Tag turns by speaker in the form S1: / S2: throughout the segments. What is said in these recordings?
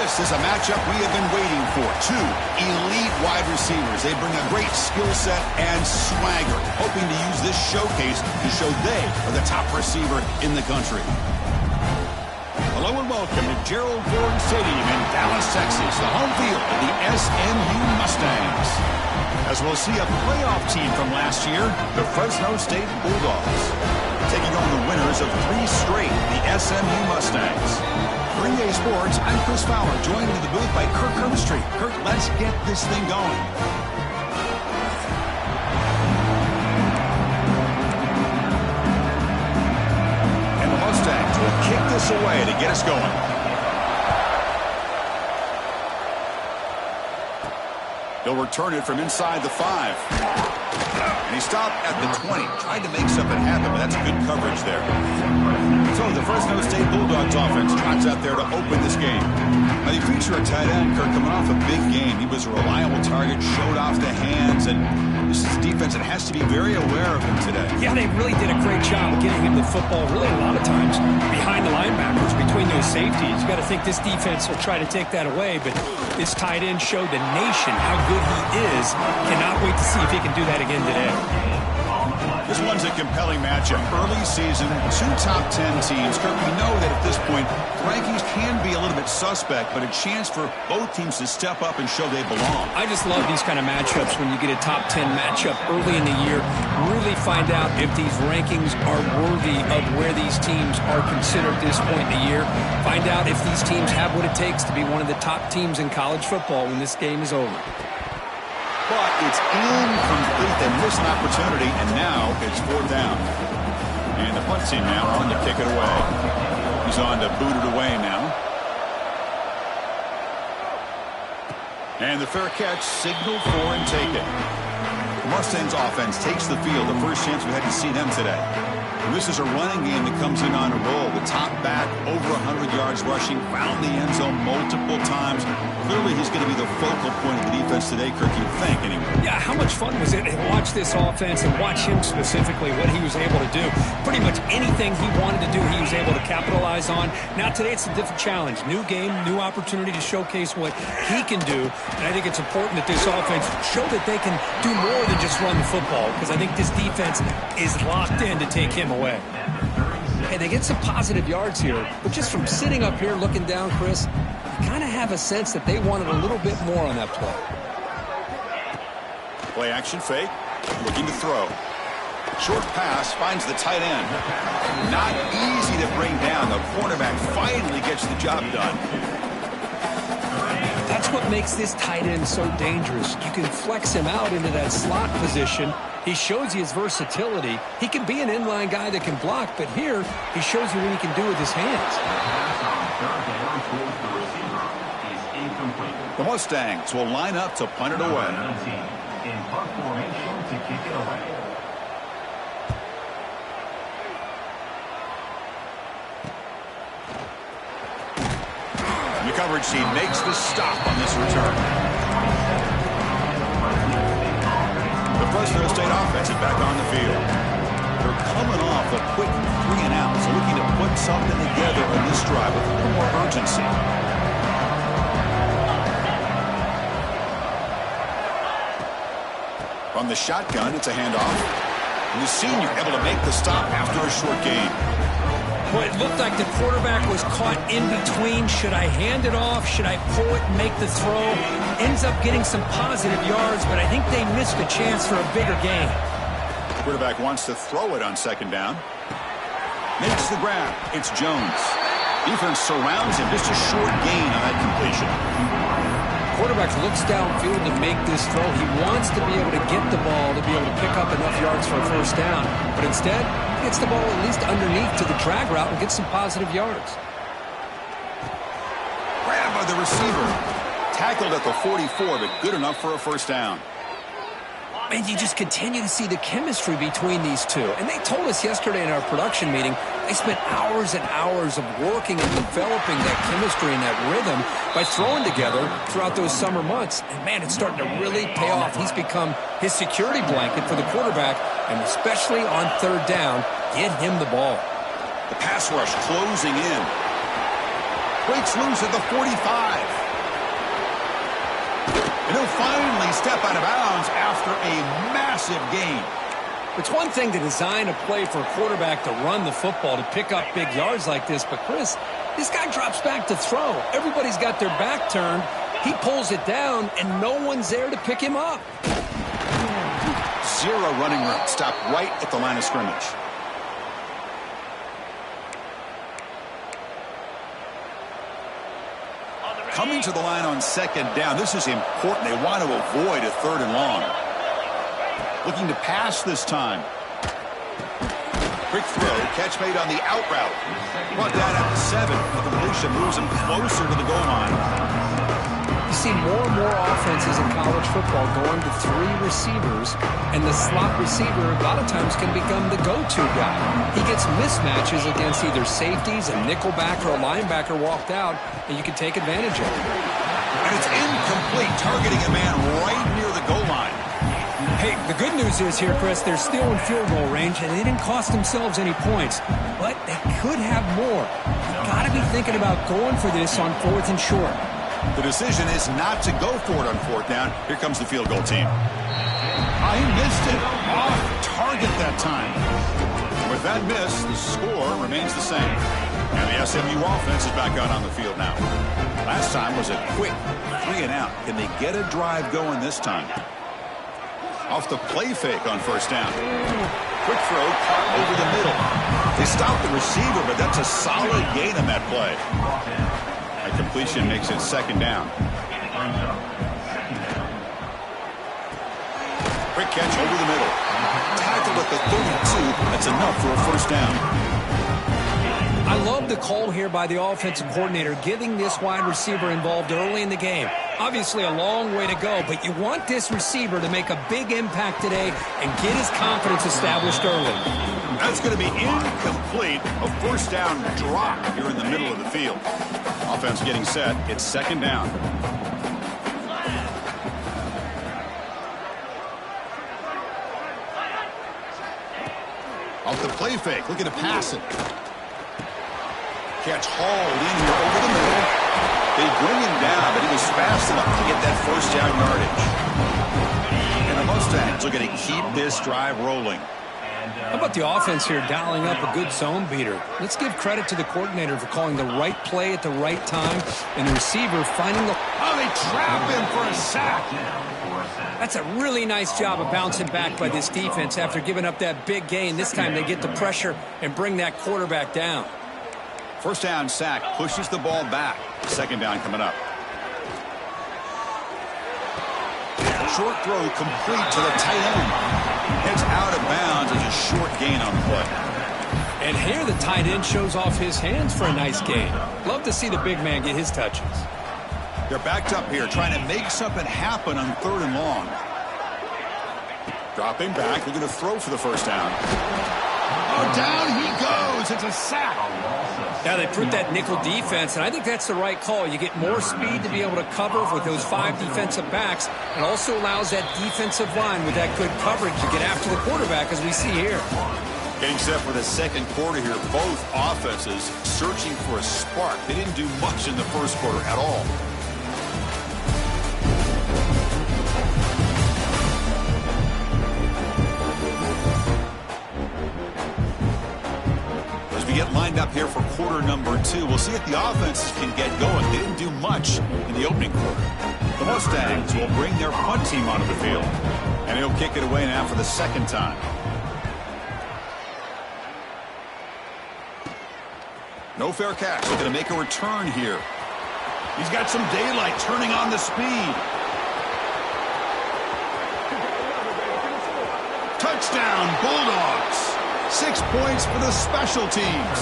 S1: This is a matchup we have been waiting for. Two elite wide receivers. They bring a great skill set and swagger, hoping to use this showcase to show they are the top receiver in the country. Hello and welcome to Gerald Ford Stadium in Dallas, Texas, the home field of the SMU Mustangs. As we'll see a playoff team from last year, the Fresno State Bulldogs, taking on the winners of 3 straight, the SMU Mustangs. 3A Sports, I'm Chris Fowler, joined in the booth by Kirk Herbstreit. Kirk, let's get this thing going. And the Mustangs will kick this away to get us going. He'll return it from inside the 5. And he stopped at the 20. Tried to make something happen, but that's good coverage there. So the Fresno State Bulldogs offense trots out there to open this game. Now they feature a tight end, Kirk, coming off a big game. He was a reliable target, showed off the hands, and this is a defense that has to be very aware of him today.
S2: Yeah, they really did a great job getting him the football really a lot of times behind the linebackers, between those safeties. You got to think this defense will try to take that away, but this tight end showed the nation how good he is. Cannot wait to see if he can do that again today.
S1: This one's a compelling matchup. Early season, 2 top 10 teams. Kirk, we know that at this point, rankings can be a little bit suspect, but a chance for both teams to step up and show they belong.
S2: I just love these kind of matchups when you get a top 10 matchup early in the year. Really find out if these rankings are worthy of where these teams are considered at this point in the year. Find out if these teams have what it takes to be one of the top teams in college football when this game is over.
S1: But it's incomplete. They missed an opportunity, and now it's 4th down. And the punt team now on to kick it away. He's on to boot it away now. And the fair catch, signal for and take it. The Mustangs offense takes the field. The first chance we had to see them today. And this is a running game that comes in on a roll. The top back, over 100 yards rushing, found the end zone multiple times. Clearly, he's going to be the focal point of the defense today, Kirk, you think, anyway.
S2: Yeah, how much fun was it to watch this offense and watch him specifically, what he was able to do. Pretty much anything he wanted to do, he was able to capitalize on. Now, today, it's a different challenge. New game, new opportunity to showcase what he can do. And I think it's important that this offense show that they can do more than just run the football, because I think this defense is locked in to take him away. Hey, they get some positive yards here, but just from sitting up here looking down, Chris, you kind of have a sense that they wanted a little bit more on that play.
S1: Play action fake, looking to throw. Short pass finds the tight end. Not easy to bring down. The cornerback finally gets the job done.
S2: That's what makes this tight end so dangerous. You can flex him out into that slot position. He shows you his versatility. He can be an inline guy that can block, but here he shows you what he can do with his hands.
S1: The Mustangs will line up to punt it away. The coverage team makes the stop on this return. The Fresno State offense is back on the field. They're coming off a quick 3 and out, so looking to put something together on this drive with a little more urgency. From the shotgun, it's a handoff. And the senior able to make the stop after a short gain.
S2: Well, it looked like the quarterback was caught in between. Should I hand it off? Should I pull it and make the throw? Ends up getting some positive yards, but I think they missed a chance for a bigger gain.
S1: The quarterback wants to throw it on 2nd down. Makes the grab. It's Jones. Defense surrounds him. Just a short gain on that completion.
S2: Quarterback looks downfield to make this throw. He wants to be able to get the ball to be able to pick up enough yards for a 1st down. But instead, he gets the ball at least underneath to the drag route and gets some positive yards.
S1: Grab by the receiver. Tackled at the 44, but good enough for a 1st down.
S2: And you just continue to see the chemistry between these two. And they told us yesterday in our production meeting, they spent hours and hours of working and developing that chemistry and that rhythm by throwing together throughout those summer months. And, man, it's starting to really pay off. He's become his security blanket for the quarterback, and especially on 3rd down, get him the ball.
S1: The pass rush closing in. Breaks loose at the 45. And he'll finally step out of bounds after a massive gain.
S2: It's one thing to design a play for a quarterback to run the football, to pick up big yards like this, but Chris, this guy drops back to throw. Everybody's got their back turned. He pulls it down, and no one's there to pick him up.
S1: Zero running room. Stop right at the line of scrimmage. Coming to the line on second down. This is important. They want to avoid a 3rd and long. Looking to pass this time. Quick throw. Catch made on the out route. Brought down at the 7. The completion moves him closer to the goal line.
S2: You see more and more offenses in college football going to 3 receivers, and the slot receiver a lot of times can become the go-to guy. He gets mismatches against either safeties, a nickelback, or a linebacker walked out, and you can take advantage of it.
S1: And it's incomplete, targeting a man right near the goal line.
S2: Hey, the good news is here, Chris, they're still in field goal range, and they didn't cost themselves any points, but they could have more. You've got to be thinking about going for this on 4th and short.
S1: The decision is not to go for it on 4th down. Here comes the field goal team. He missed it. Off target that time. With that miss, the score remains the same. And the SMU offense is back out on the field now. Last time was a quick 3 and out. Can they get a drive going this time? Off the play fake on 1st down. Quick throw caught over the middle. They stopped the receiver, but that's a solid gain on that play. A completion makes it 2nd down. Quick catch over the middle. Tackled at the 32. That's enough for a 1st down.
S2: I love the call here by the offensive coordinator, getting this wide receiver involved early in the game. Obviously a long way to go, but you want this receiver to make a big impact today and get his confidence established early.
S1: That's going to be incomplete. A 1st down drop here in the middle of the field. Offense getting set. It's 2nd down. Off the play fake. Looking to pass it. Catch hauled in here over the middle. They bring him down, but he was fast enough to get that 1st down yardage. And the Mustangs are going to keep this drive rolling.
S2: How about the offense here dialing up a good zone beater? Let's give credit to the coordinator for calling the right play at the right time, and the receiver finding the...
S1: Oh, they trap him for a sack.
S2: That's a really nice job of bouncing back by this defense after giving up that big gain. This time they get the pressure and bring that quarterback down.
S1: 1st down sack pushes the ball back. 2nd down coming up. Short throw complete to the tight end. It's out of bounds as a short gain on the play.
S2: And here the tight end shows off his hands for a nice gain. Love to see the big man get his touches.
S1: They're backed up here trying to make something happen on 3rd and long. Dropping back. They're going to throw for the 1st down. Oh, down he goes. It's a sack.
S2: Now they put that nickel defense, and I think that's the right call. You get more speed to be able to cover with those 5 defensive backs. It also allows that defensive line with that good coverage to get after the quarterback, as we see here.
S1: Getting set for the 2nd quarter here. Both offenses searching for a spark. They didn't do much in the 1st quarter at all. We get lined up here for quarter number 2. We'll see if the offenses can get going. They didn't do much in the opening quarter. The Mustangs will bring their punt team onto the field. And he'll kick it away now for the 2nd time. No fair catch. They're going to make a return here. He's got some daylight turning on the speed. Touchdown, Bulldogs. 6 points for the special teams.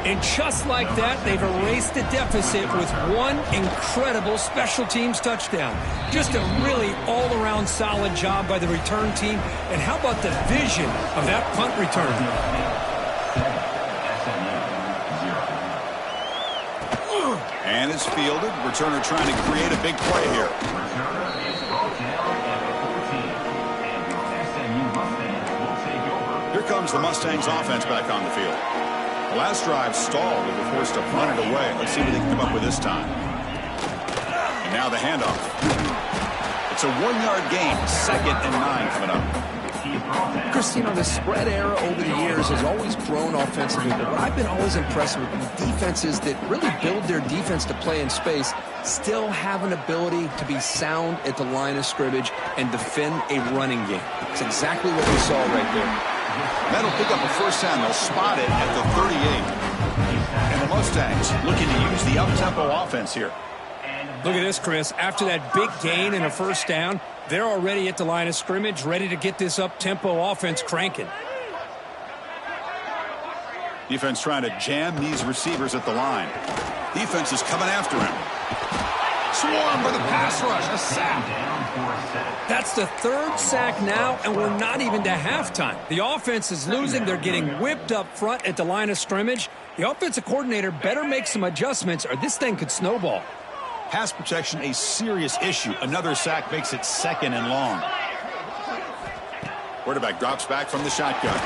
S2: And just like that, they've erased the deficit with one incredible special teams touchdown. Just a really all-around solid job by the return team. And how about the vision of that punt return?
S1: And it's fielded. Returner trying to create a big play here. Here comes the Mustangs offense back on the field. The last drive stalled. They were forced to punt it away. Let's see what they can come up with this time. And now the handoff. It's a 1-yard gain. 2nd and 9 coming up.
S3: Chris, the spread era over the years has always grown offensively, but what I've been always impressed with defenses that really build their defense to play in space still have an ability to be sound at the line of scrimmage and defend a running game. It's exactly what we saw right there.
S1: That'll pick up a first down. They'll spot it at the 38. And the Mustangs looking to use the up-tempo offense here.
S2: Look at this, Chris. After that big gain and a first down, they're already at the line of scrimmage, ready to get this up-tempo offense cranking.
S1: Defense trying to jam these receivers at the line. Defense is coming after him. Swarm with a pass rush, a sack.
S2: That's the 3rd sack now, and we're not even to halftime. The offense is losing. They're getting whipped up front at the line of scrimmage. The offensive coordinator better make some adjustments, or this thing could snowball.
S1: Pass protection, a serious issue. Another sack makes it 2nd and long. Quarterback drops back from the shotgun.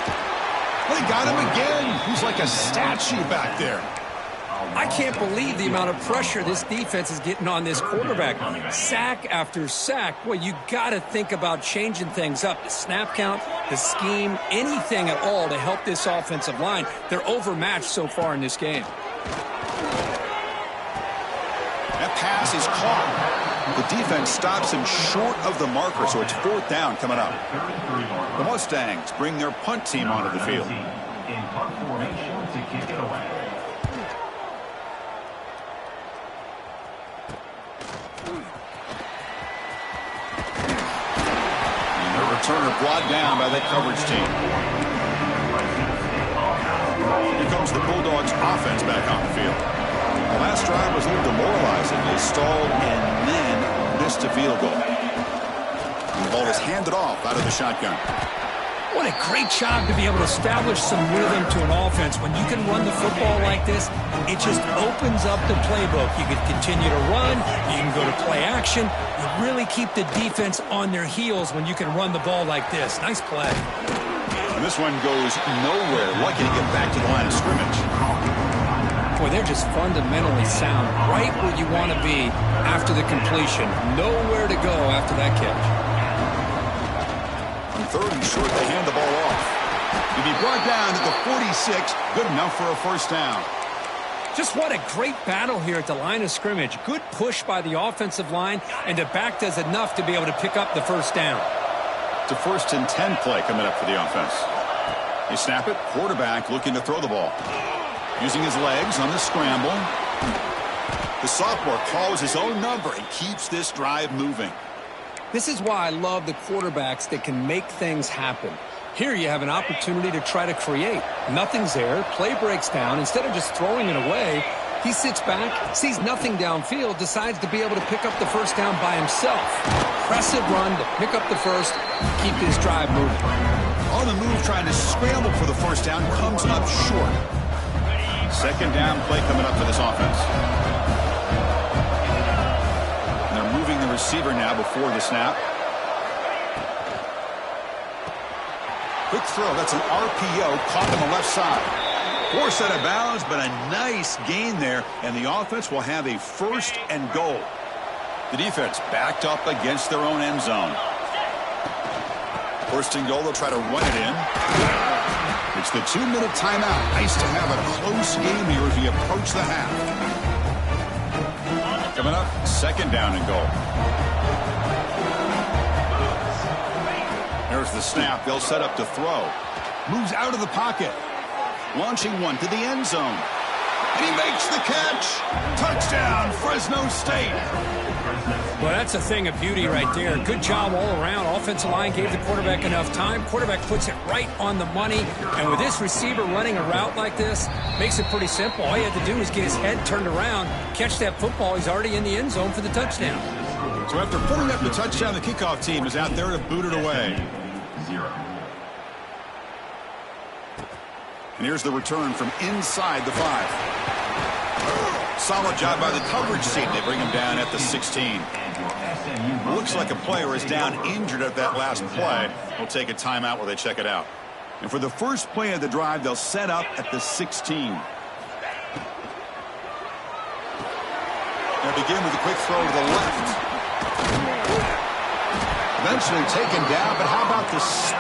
S1: They got him again. He's like a statue back there.
S2: I can't believe the amount of pressure this defense is getting on this quarterback. Sack after sack. Boy, you got to think about changing things up. The snap count, the scheme, anything at all to help this offensive line. They're overmatched so far in this game.
S1: That pass is caught. The defense stops him short of the marker, so it's 4th down coming up. The Mustangs bring their punt team onto the field.
S4: In punt formation to kick it away.
S1: And the returner brought down by that coverage team. Here comes the Bulldogs offense back on the field. The last drive was a little demoralizing. They stalled and then missed a field goal. And the ball is handed off out of the shotgun.
S2: What a great job to be able to establish some rhythm to an offense. When you can run the football like this, it just opens up the playbook. You can continue to run. You can go to play action. You really keep the defense on their heels when you can run the ball like this. Nice play.
S1: And this one goes nowhere. Lucky to get back to the line of scrimmage.
S2: Boy, they're just fundamentally sound. Right where you want to be after the completion. Nowhere to go after that catch.
S1: 3rd and short, they hand the ball off. He'll be brought down at the 46. Good enough for a first down.
S2: Just what a great battle here at the line of scrimmage. Good push by the offensive line, and the back does enough to be able to pick up the first down.
S1: It's a 1st and 10 play coming up for the offense. They snap it. Quarterback looking to throw the ball. Using his legs on the scramble. The sophomore calls his own number and keeps this drive moving.
S2: This is why I love the quarterbacks that can make things happen. Here you have an opportunity to try to create. Nothing's there. Play breaks down. Instead of just throwing it away, he sits back, sees nothing downfield, decides to be able to pick up the first down by himself. Impressive run to pick up the first, keep this drive moving.
S1: On the move, trying to scramble for the first down, comes up short. 2nd down play coming up for this offense. Moving the receiver now before the snap. Quick throw. That's an RPO. Caught on the left side. Forced out of bounds, but a nice gain there. And the offense will have a 1st and goal. The defense backed up against their own end zone. 1st and goal. They'll try to run it in. It's the 2-minute timeout. Nice to have a close game here as we approach the half. Coming up, 2nd down and goal. There's the snap. They'll set up to throw. Moves out of the pocket. Launching one to the end zone. And he makes the catch. Touchdown, Fresno State.
S2: Well, that's a thing of beauty right there. Good job all around. Offensive line gave the quarterback enough time. Quarterback puts it right on the money. And with this receiver running a route like this, makes it pretty simple. All you have to do is get his head turned around, catch that football. He's already in the end zone for the touchdown.
S1: So after putting up the touchdown, the kickoff team is out there to boot it away. And here's the return from inside the 5. Solid job by the coverage team. They bring him down at the 16. Looks like a player is down injured at that last play. We'll take a timeout while they check it out. And for the first play of the drive, they'll set up at the 16. They begin with a quick throw to the left. Eventually taken down, but how about this?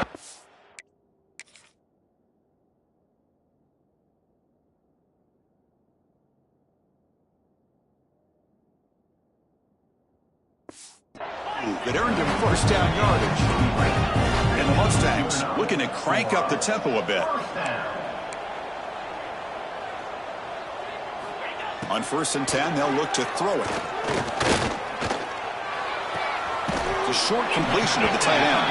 S1: That earned him first down yardage. And the Mustangs looking to crank up the tempo a bit. On 1st and 10, they'll look to throw it. The short completion of the tight end.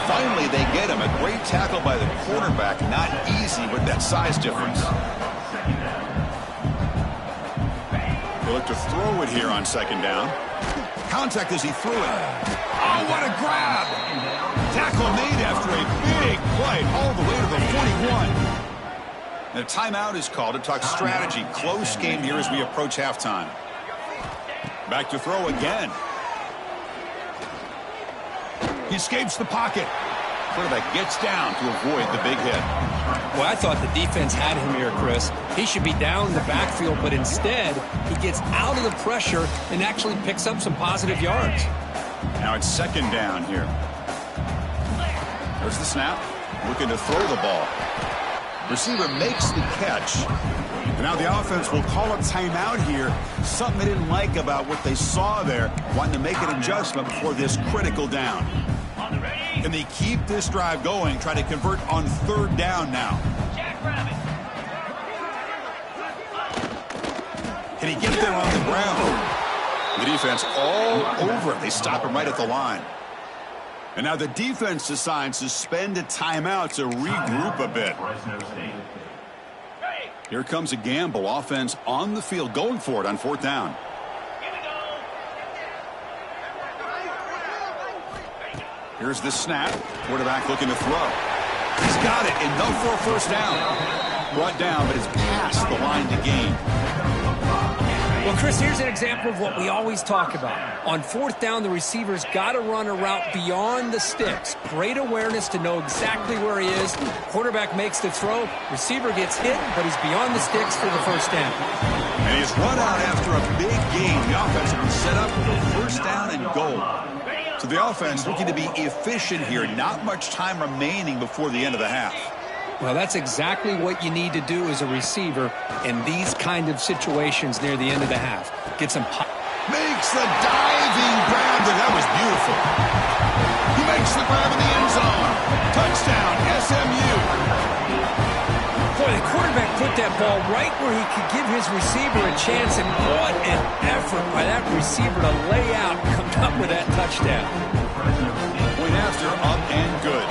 S1: Finally, they get him. A great tackle by the quarterback. Not easy with that size difference. They look to throw it here on 2nd down. Contact as he threw it. Oh, what a grab! Tackle made after a big play all the way to the 41. And a timeout is called to talk strategy. Close game here as we approach halftime. Back to throw again. He escapes the pocket. Quarterback gets down to avoid the big hit.
S2: Well, I thought the defense had him here, Chris. He should be down in the backfield, but instead, he gets out of the pressure and actually picks up some positive yards.
S1: Now it's 2nd down here. There's the snap. Looking to throw the ball. Receiver makes the catch. And now the offense will call a timeout here. Something they didn't like about what they saw there. Wanting to make an adjustment before this critical down. Can they keep this drive going? Try to convert on 3rd down now. Can he get there on the ground? The defense all over it. They stop him right at the line. And now the defense decides to spend a timeout to regroup a bit. Here comes a gamble. Offense on the field going for it on 4th down. Here's the snap. Quarterback looking to throw. He's got it. Enough for a 1st down. Brought down, but it's past the line to gain.
S2: Well, Chris, here's an example of what we always talk about. On 4th down, the receiver's got to run a route beyond the sticks. Great awareness to know exactly where he is. Quarterback makes the throw. Receiver gets hit, but he's beyond the sticks for the 1st down.
S1: And he's run out after a big gain. The offense will be set up with a 1st down and goal. So the offense looking to be efficient here. Not much time remaining before the end of the half.
S2: Well, that's exactly what you need to do as a receiver in these kind of situations near the end of the half. Get some pop.
S1: Makes the diving grab. That was beautiful. He makes the grab in the end zone. Touchdown, SMU.
S2: Boy, the quarterback put that ball right where he could give his receiver a chance, and what an effort by that receiver to lay out and come up with that touchdown.
S1: Point after, up and good.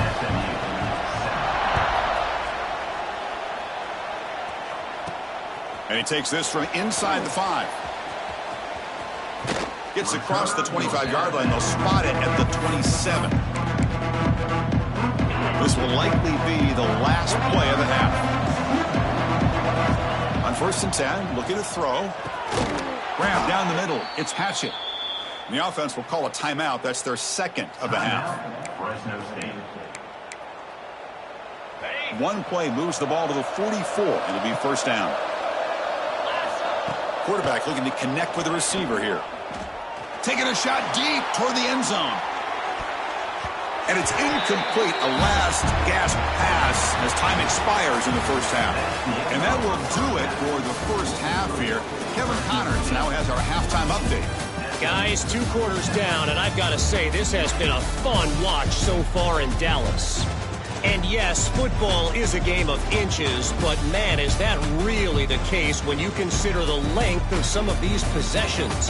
S1: And he takes this from inside the 5. Gets across the 25-yard line. They'll spot it at the 27. This will likely be the last play of the half. On 1st and 10, looking to throw. Grab down the middle. It's Hatchett. And the offense will call a timeout. That's their 2nd of the half. One play moves the ball to the 44. It'll be 1st down. Quarterback looking to connect with the receiver here. Taking a shot deep toward the end zone. And it's incomplete. A last gasp pass as time expires in the 1st half. And that will do it for the 1st half here. Kevin Connors now has our halftime update.
S5: Guys, 2 quarters down, and I've got to say, this has been a fun watch so far in Dallas. And yes, football is a game of inches, but man, is that really the case when you consider the length of some of these possessions.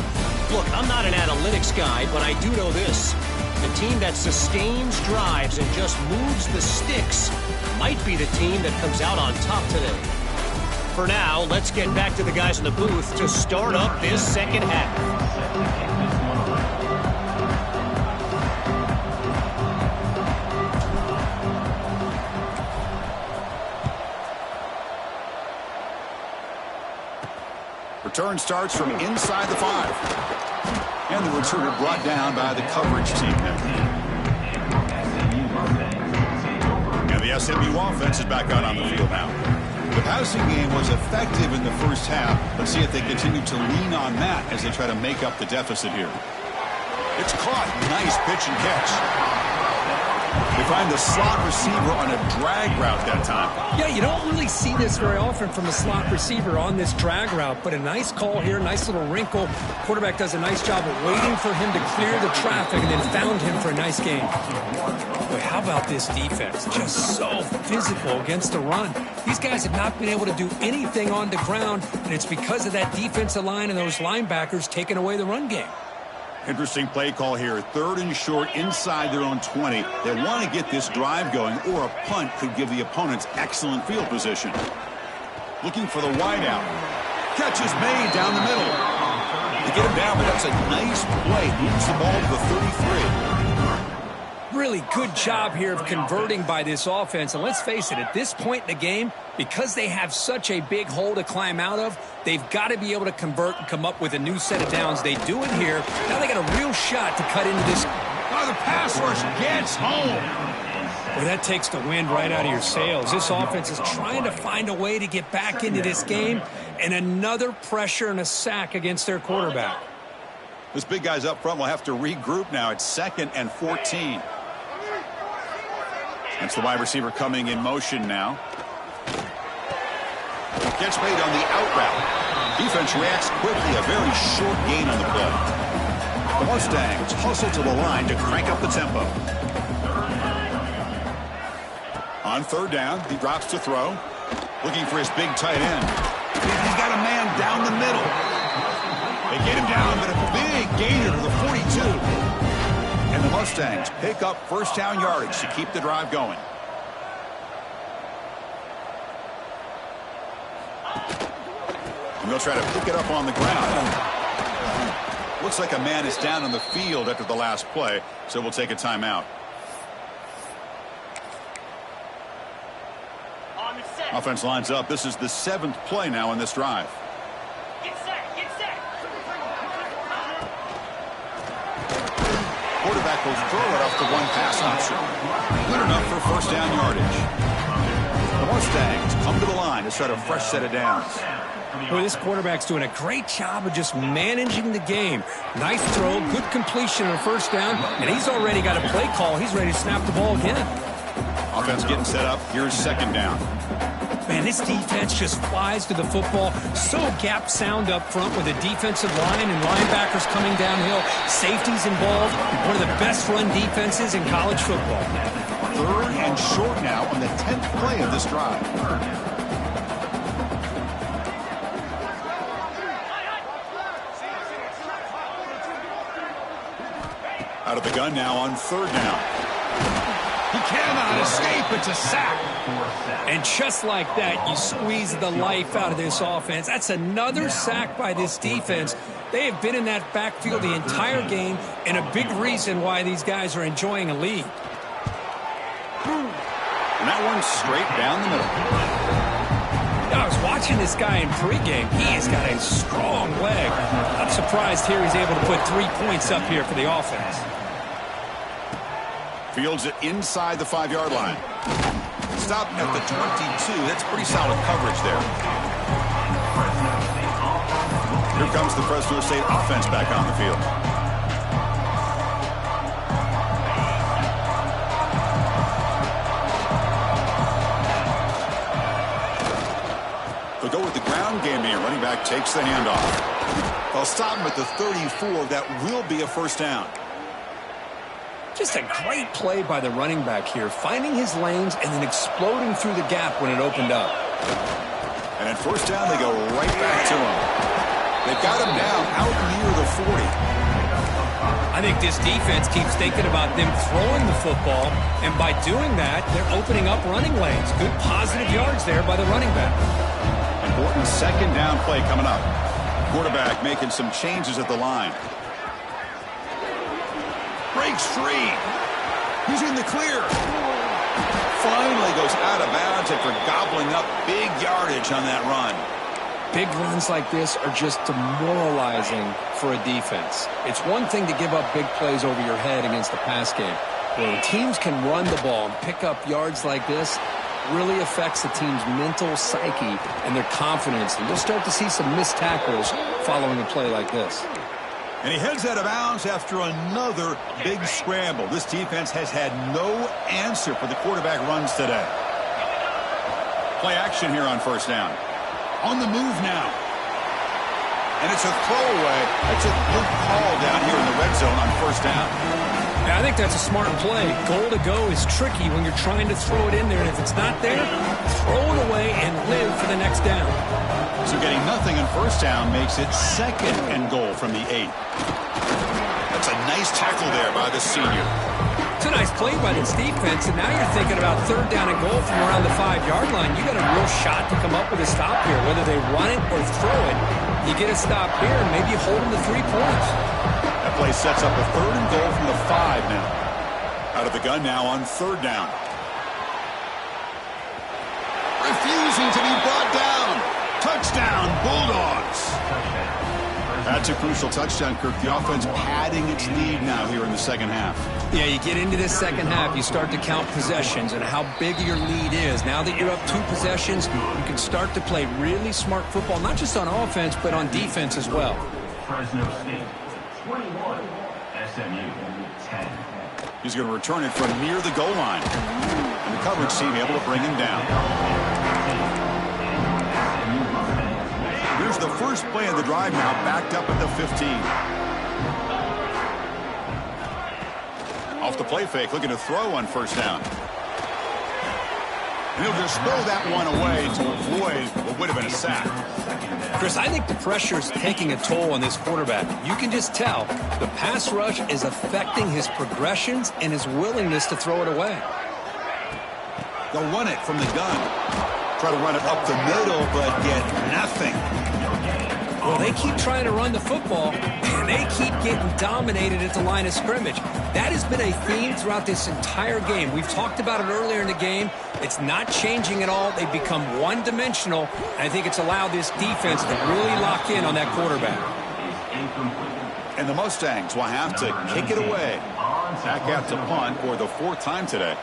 S5: Look, I'm not an analytics guy, but I do know this. The team that sustains drives and just moves the sticks might be the team that comes out on top today. For now, let's get back to the guys in the booth to start up this 2nd half.
S1: Return starts from inside the 5. And the returner brought down by the coverage team. And the SMU offense is back out on the field now. The passing game was effective in the first half. Let's see if they continue to lean on that as they try to make up the deficit here. It's caught. Nice pitch and catch. They find the slot receiver on a drag route that time.
S2: Yeah, you don't really see this very often from a slot receiver on this drag route, but a nice call here, nice little wrinkle. Quarterback does a nice job of waiting for him to clear the traffic and then found him for a nice gain. Boy, how about this defense? Just so physical against the run. These guys have not been able to do anything on the ground, and it's because of that defensive line and those linebackers taking away the run game.
S1: Interesting play call here. 3rd and short inside their own 20. They want to get this drive going, or a punt could give the opponents excellent field position. Looking for the wideout. Catch is made down the middle. They get him down, but that's a nice play. Moves the ball to the 33.
S2: Really good job here of converting by this offense. And let's face it, at this point in the game, because they have such a big hole to climb out of, they've got to be able to convert and come up with a new set of downs. They do it here. Now they got a real shot to cut into this.
S1: Oh, the pass rush gets home.
S2: Well, that takes the wind right out of your sails. This offense is trying to find a way to get back into this game, and another pressure and a sack against their quarterback.
S1: This big guy's up front will have to regroup now. It's 2nd and 14. That's the wide receiver coming in motion now. Gets made on the out route. Defense reacts quickly. A very short gain on the play. The Mustangs hustle to the line to crank up the tempo. On 3rd down, he drops to throw. Looking for his big tight end. He's got a man down the middle. They get him down, but a big gainer to the 42. And the Mustangs pick up 1st down yardage to keep the drive going. And they'll try to pick it up on the ground. Looks like a man is down on the field after the last play, so we'll take a timeout. Offense lines up. This is the 7th play now in this drive. Quarterback will throw it off the one pass option. Good enough for 1st down yardage. The Mustangs come to the line to start a fresh set of downs.
S2: Boy, this quarterback's doing a great job of just managing the game. Nice throw, good completion on 1st down, and he's already got a play call. He's ready to snap the ball again.
S1: Offense getting set up. Here's 2nd down.
S2: Man, this defense just flies to the football. So gap sound up front with a defensive line and linebackers coming downhill. Safeties involved. One of the best run defenses in college football.
S1: 3rd and short now on the 10th play of this drive. Out of the gun now on 3rd down. He cannot escape. It's a sack.
S2: And just like that, you squeeze the life out of this offense. That's another sack by this defense. They have been in that backfield the entire game, and a big reason why these guys are enjoying a lead.
S1: And that one's straight down the middle.
S2: I was watching this guy in pregame. He has got a strong leg. I'm surprised here he's able to put 3 points up here for the offense.
S1: Fields it inside the 5-yard line. Stopped at the 22. That's pretty solid coverage there. Here comes the Fresno State offense back on the field. They'll go with the ground game here. Running back takes the handoff. They'll stop him at the 34. That will be a 1st down.
S2: Just a great play by the running back here, finding his lanes and then exploding through the gap when it opened up.
S1: And at 1st down, they go right back to him. They've got him down out near the 40.
S2: I think this defense keeps thinking about them throwing the football, and by doing that, they're opening up running lanes. Good positive yards there by the running back.
S1: Important 2nd down play coming up. Quarterback making some changes at the line. Breaks free. He's in the clear. Finally goes out of bounds after gobbling up big yardage on that run.
S2: Big runs like this are just demoralizing for a defense. It's one thing to give up big plays over your head against the pass game. When teams can run the ball and pick up yards like this,
S3: really affects the team's mental psyche and their confidence. And you'll start to see some missed tackles following a play like this.
S1: And he heads out of bounds after another big scramble. This defense has had no answer for the quarterback runs today. Play action here on first down. On the move now. And it's a throwaway. That's a good call down here in the red zone on first down.
S2: Yeah, I think that's a smart play. Goal to go is tricky when you're trying to throw it in there. And if it's not there, throw it away and live for the next down.
S1: So getting nothing on first down makes it second and goal from the 8. That's a nice tackle there by the senior.
S2: It's a nice play by this defense, and now you're thinking about third down and goal from around the 5-yard line. You got a real shot to come up with a stop here. Whether they run it or throw it, you get a stop here and maybe hold them to 3 points.
S1: That play sets up a third and goal from the 5 now. Out of the gun now on third down. Refusing to be brought down. Touchdown, Bulldogs. That's a crucial touchdown, Kirk. The offense padding its lead now here in the second half.
S2: Yeah, you get into this second half, you start to count possessions and how big your lead is. Now that you're up 2 possessions, you can start to play really smart football, not just on offense, but on defense as well.
S4: Fresno State, 21. SMU, 10.
S1: He's going to return it from near the goal line. And the coverage team able to bring him down. Here's the first play of the drive now, backed up at the 15. Off the play fake, looking to throw on first down. And he'll just throw that one away to avoid what would have been a sack.
S2: Chris, I think the pressure is taking a toll on this quarterback. You can just tell the pass rush is affecting his progressions and his willingness to throw it away.
S1: They'll run it from the gun. Try to run it up the middle, but get nothing.
S2: Well, they keep trying to run the football, and they keep getting dominated at the line of scrimmage. That has been a theme throughout this entire game. We've talked about it earlier in the game. It's not changing at all. They've become one-dimensional. I think it's allowed this defense to really lock in on that quarterback.
S1: And the Mustangs will have to kick it away. Back out to punt for the 4th time today.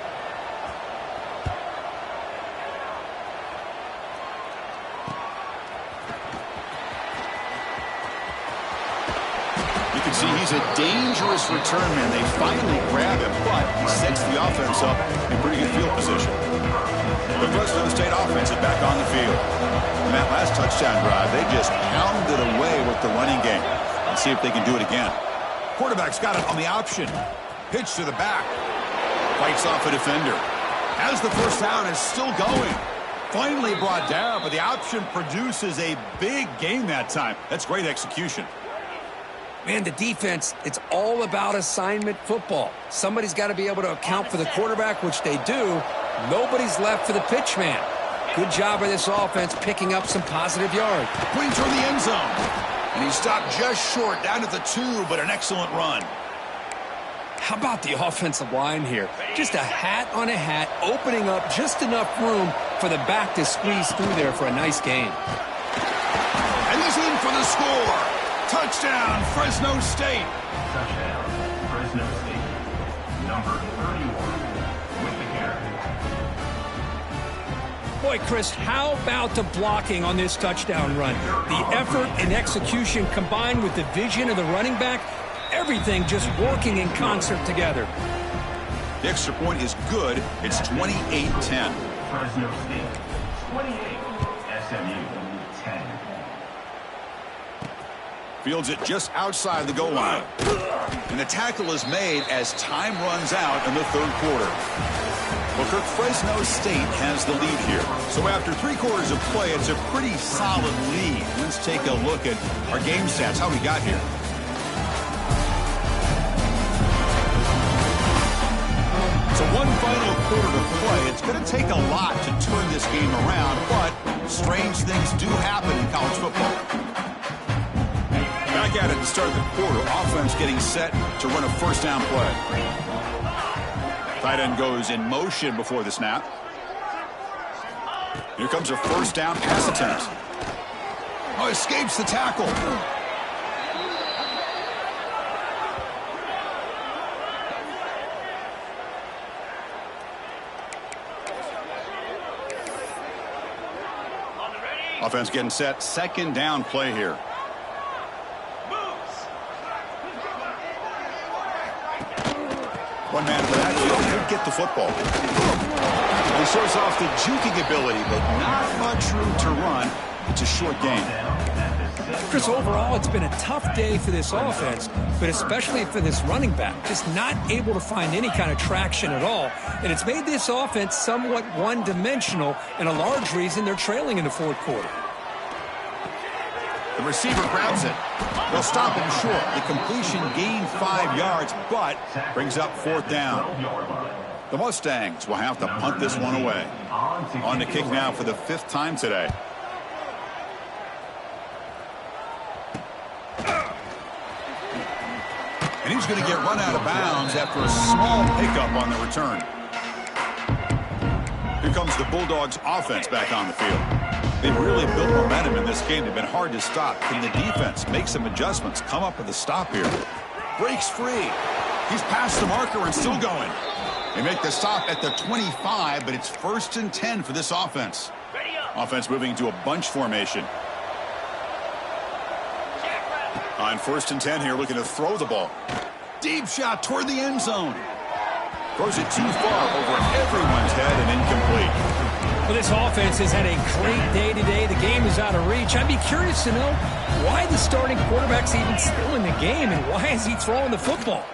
S1: See, he's a dangerous return man. They finally grab him, but he sets the offense up in pretty good field position. The Fresno State offense is back on the field. In that last touchdown drive, they just pounded away with the running game. Let's see if they can do it again. Quarterback's got it on the option. Pitch to the back. Fights off a defender. As the first down is still going. Finally brought down, but the option produces a big gain that time. That's great execution.
S2: Man, the defense, it's all about assignment football. Somebody's got to be able to account for the quarterback, which they do. Nobody's left for the pitch man. Good job by this offense picking up some positive yards.
S1: Putting toward the end zone. And he stopped just short, down at the 2, but an excellent run.
S2: How about the offensive line here? Just a hat on a hat, opening up just enough room for the back to squeeze through there for a nice gain.
S1: And he's in for the score. Touchdown, Fresno State.
S4: Touchdown, Fresno State. Number 31 with the carry.
S2: Boy, Chris, how about the blocking on this touchdown run? The effort and execution combined with the vision of the running back, everything just working in concert together.
S1: The extra point is good. It's 28-10.
S4: Fresno State, 28. SMU, 10.
S1: Fields it just outside the goal line. And the tackle is made as time runs out in the 3rd quarter. Well, Kirk, Fresno State has the lead here. So after 3 quarters of play, it's a pretty solid lead. Let's take a look at our game stats, how we got here. So one final quarter to play. It's going to take a lot to turn this game around, but strange things do happen in college football. Back at it to start the quarter. Offense getting set to run a first down play. Tight end goes in motion before the snap. Here comes a first down pass attempt. Oh, escapes the tackle. Offense getting set. Second down play here. One man in the backfield could get the football. He shows off the juking ability, but not much room to run. It's a short game.
S2: Chris, overall, it's been a tough day for this offense, but especially for this running back. Just not able to find any kind of traction at all. And it's made this offense somewhat one-dimensional, and a large reason they're trailing in the fourth quarter.
S1: The receiver grabs it. They'll stop him short. The completion gained 5 yards, but brings up fourth down. The Mustangs will have to punt this one away. On the kick now for the 5th time today. And he's going to get run out of bounds after a small pickup on the return. Here comes the Bulldogs offense back on the field. They've really built momentum in this game. They've been hard to stop. Can the defense make some adjustments, come up with a stop here? Breaks free. He's past the marker and still going. They make the stop at the 25, but it's 1st and 10 for this offense. Offense moving to a bunch formation. On 1st and 10 here, looking to throw the ball. Deep shot toward the end zone. Throws it too far over everyone's head and incomplete.
S2: Well, this offense has had a great day today. The game is out of reach. I'd be curious to know why the starting quarterback's even still in the game, and why is he throwing the football?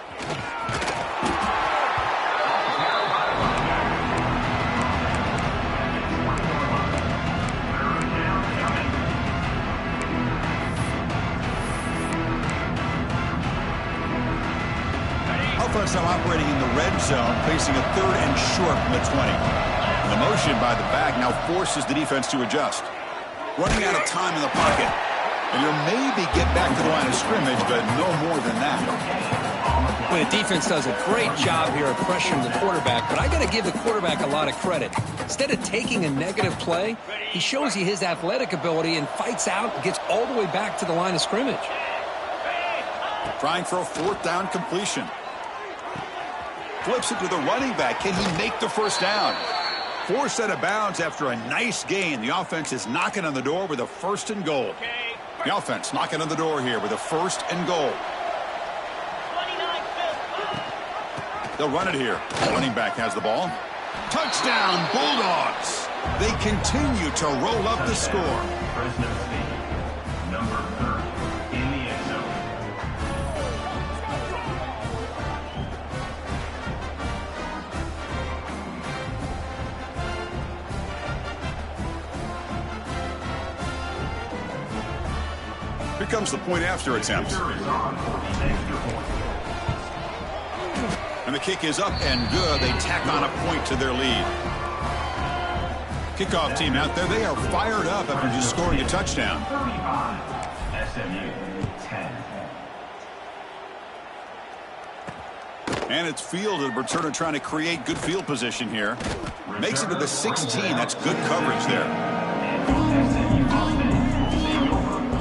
S1: Offense now operating in the red zone, facing a 3rd and short from the 20. And the motion by the back now forces the defense to adjust. Running out of time in the pocket. And you'll maybe get back to the line of scrimmage, but no more than that.
S2: Well, the defense does a great job here of pressuring the quarterback, but I got to give the quarterback a lot of credit. Instead of taking a negative play, he shows you his athletic ability and fights out and gets all the way back to the line of scrimmage.
S1: Trying for a 4th down completion. Flips it to the running back. Can he make the 1st down? Forced out of bounds after a nice gain. The offense is knocking on the door with a 1st and goal. The offense knocking on the door here with a 1st and goal. They'll run it here. The running back has the ball. Touchdown, Bulldogs. They continue to roll up the score.
S4: Fresno State, number 30 in the end zone.
S1: Here comes the point after attempt. And the kick is up and good. They tack on a point to their lead. Kickoff team out there. They are fired up after just scoring a touchdown.
S4: 35, SMU 10.
S1: And it's fielded. Returner trying to create good field position here. Makes it to the 16. That's good coverage there.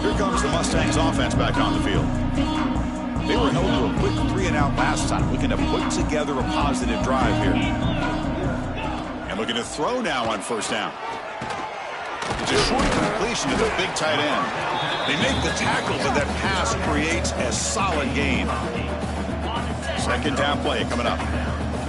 S1: Here comes the Mustangs offense back on the field. They were held to a quick 3-and-out last time, looking to put together a positive drive here. And looking to throw now on 1st down. It's a short completion to the big tight end. They make the tackle, but that pass creates a solid gain. 2nd down play coming up.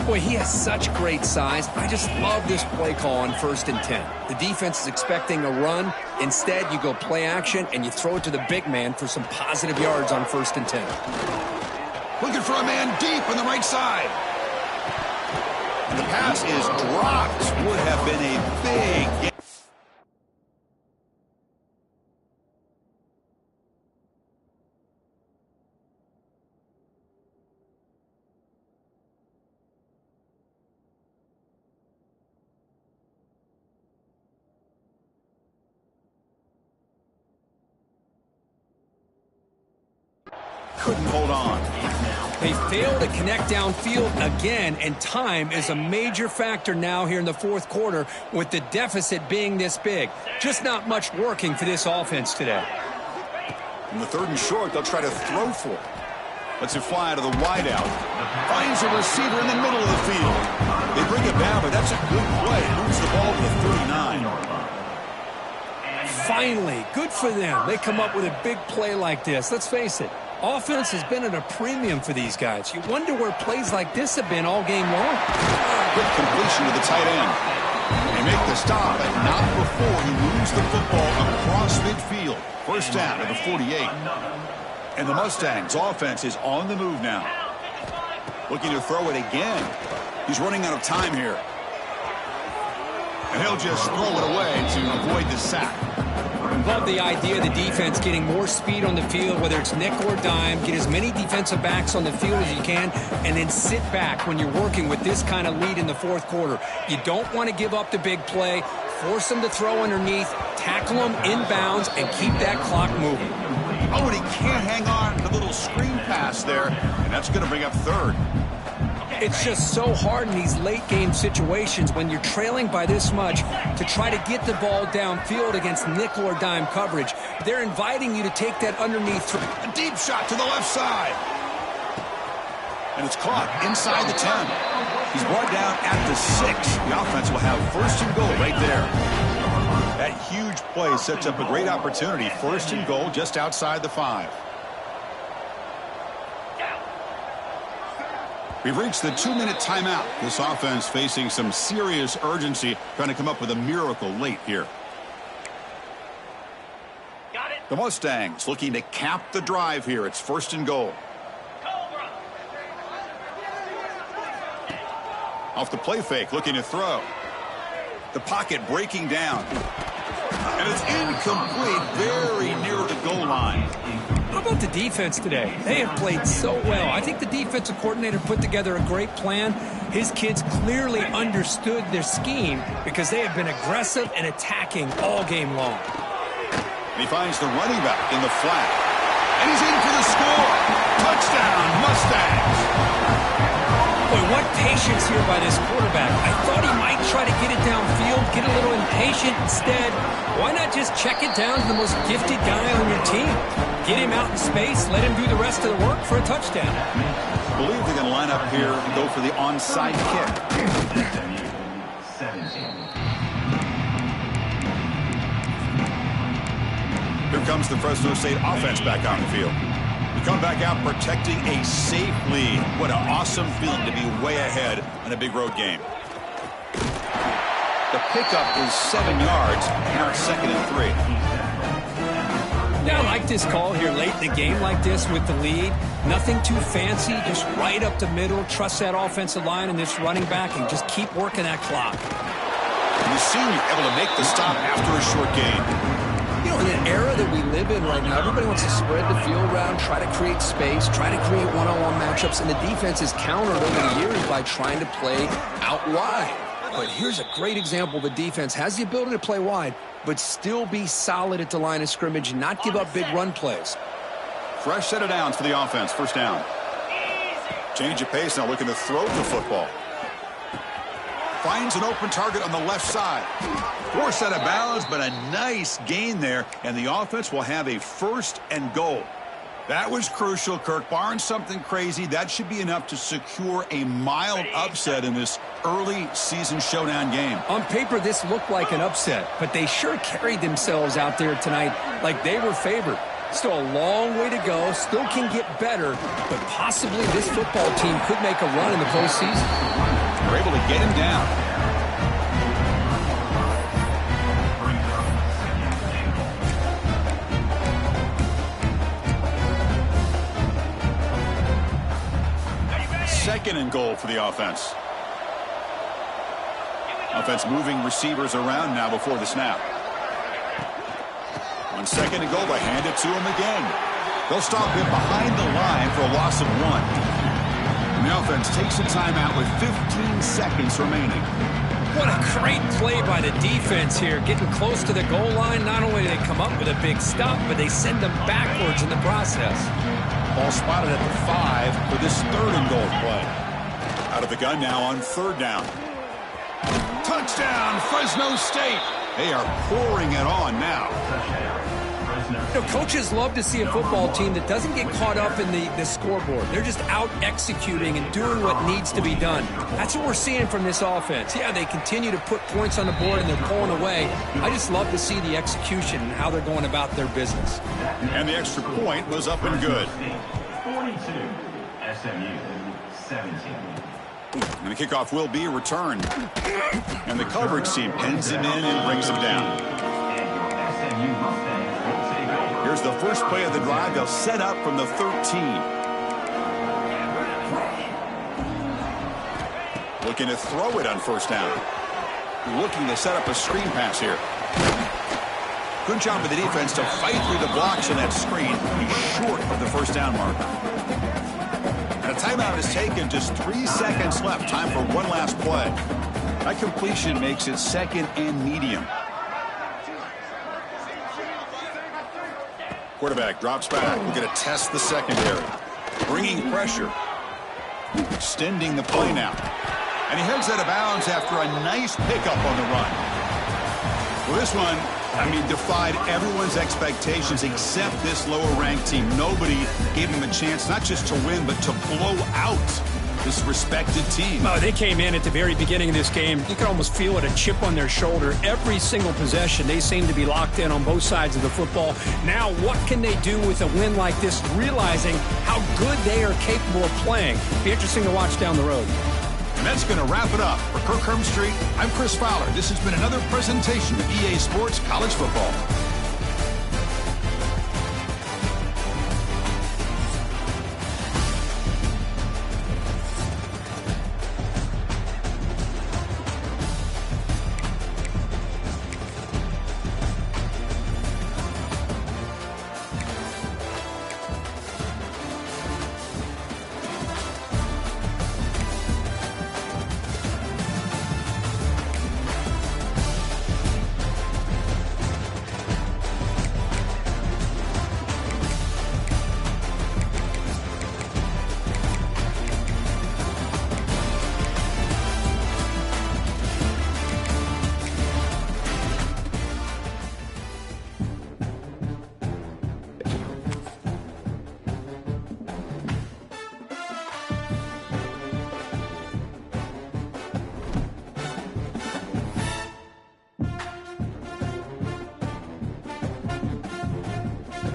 S3: Boy, he has such great size. I just love this play call on 1st and 10. The defense is expecting a run. Instead, you go play action, and you throw it to the big man for some positive yards on 1st and 10.
S1: Looking for a man deep on the right side. And the pass is dropped. Would have been a big game. Couldn't hold on.
S2: They fail to connect downfield again, and time is a major factor now here in the 4th quarter with the deficit being this big. Just not much working for this offense today.
S1: In the 3rd and short, they'll try to throw for it. Lets it fly out of the wideout. Finds a receiver in the middle of the field. They bring it down, but that's a good play. Moves the ball to the 39.
S2: Finally, good for them. They come up with a big play like this. Let's face it, offense has been at a premium for these guys. You wonder where plays like this have been all game long.
S1: Quick completion to the tight end. They make the stop, but not before he moves the football across midfield. First down at the 48. And the Mustangs' offense is on the move now. Looking to throw it again. He's running out of time here. And he'll just throw it away to avoid the sack.
S2: Love the idea of the defense getting more speed on the field, whether it's nickel or dime. Get as many defensive backs on the field as you can, and then sit back when you're working with this kind of lead in the fourth quarter. You don't want to give up the big play. Force them to throw underneath, tackle them inbounds, and keep that clock moving.
S1: Oh, and he can't hang on to the little screen pass there, and that's going to bring up third.
S2: It's just so hard in these late-game situations when you're trailing by this much to try to get the ball downfield against nickel or dime coverage. They're inviting you to take that underneath.
S1: A deep shot to the left side. And it's caught inside the 10. He's brought down at the 6. The offense will have first and goal right there. That huge play sets up a great opportunity. First and goal just outside the 5. We've reached the 2-minute timeout. This offense facing some serious urgency, trying to come up with a miracle late here.
S4: Got it.
S1: The Mustangs looking to cap the drive here. It's first and goal.
S4: Cobra.
S1: Off the play fake, looking to throw. The pocket breaking down. And it's incomplete, very near the goal line.
S2: How about the defense today? They have played so well. I think the defensive coordinator put together a great plan. His kids clearly understood their scheme because they have been aggressive and attacking all game long.
S1: And he finds the running back in the flat. And he's in for the score. Touchdown, Mustangs.
S2: Boy, what patience here by this quarterback. I thought he might try to get it downfield, get a little impatient. Instead, why not just check it down to the most gifted guy on your team? Get him out in space, let him do the rest of the work for a touchdown.
S1: I believe they're going to line up here and go for the onside kick. Here comes the Fresno State offense back on the field. We come back out protecting a safe lead. What an awesome feeling to be way ahead in a big road game. The pickup is 7 yards. Now it's 2nd and 3.
S2: Yeah, I like this call here late in the game like this with the lead. Nothing too fancy, just right up the middle. Trust that offensive line and this running back and just keep working that clock.
S1: And the senior able to make the stop after a short gain.
S3: You know, in an era that we live in right now, everybody wants to spread the field around, try to create space, try to create one-on-one matchups, and the defense is countered over the years by trying to play out wide. But here's a great example. The defense has the ability to play wide, but still be solid at the line of scrimmage and not give up big run plays.
S1: Fresh set of downs for the offense. First down. Change of pace now, looking to throw the football. Finds an open target on the left side. Forced out of bounds, but a nice gain there, and the offense will have a first and goal. That was crucial, Kirk. Barring something crazy, that should be enough to secure a mild upset in this early season showdown game.
S2: On paper, this looked like an upset, but they sure carried themselves out there tonight like they were favored. Still a long way to go, still can get better, but possibly this football team could make a run in the postseason.
S1: They're able to get him down. Second and goal for the offense. Offense moving receivers around now before the snap. On second and goal, they hand it to him again. They'll stop him behind the line for a loss of 1. And the offense takes a timeout with 15 seconds remaining.
S2: What a great play by the defense here. Getting close to the goal line, not only do they come up with a big stop, but they send them backwards in the process.
S1: Ball spotted at the 5 for this third and goal play. Out of the gun now on third down. Touchdown, Fresno State. They are pouring it on now.
S2: You know, coaches love to see a football team that doesn't get caught up in the scoreboard. They're just out executing and doing what needs to be done. That's what we're seeing from this offense. Yeah, they continue to put points on the board and they're pulling away. I just love to see the execution and how they're going about their business.
S1: And the extra point was up and good.
S4: 42, SMU 17.
S1: And the kickoff will be returned. And the coverage team pins him in and brings him down. Here's the first play of the drive. They'll set up from the 13. Looking to throw it on first down. Looking to set up a screen pass here. Good job of the defense to fight through the blocks on that screen. He's short of the first down marker. And a timeout is taken. Just 3 seconds left. Time for one last play. That completion makes it second and medium. Quarterback drops back. We're going to test the secondary. Bringing pressure. Extending the play now. And he heads out of bounds after a nice pickup on the run. Well, this one, I mean, defied everyone's expectations except this lower-ranked team. Nobody gave him a chance not just to win, but to blow out this respected team.
S2: Oh, they came in at the very beginning of this game. You could almost feel it, a chip on their shoulder. Every single possession, they seem to be locked in on both sides of the football. Now, what can they do with a win like this, realizing how good they are capable of playing? Be interesting to watch down the road.
S1: And that's going to wrap it up. For Kirk Street, I'm Chris Fowler. This has been another presentation of EA Sports College Football.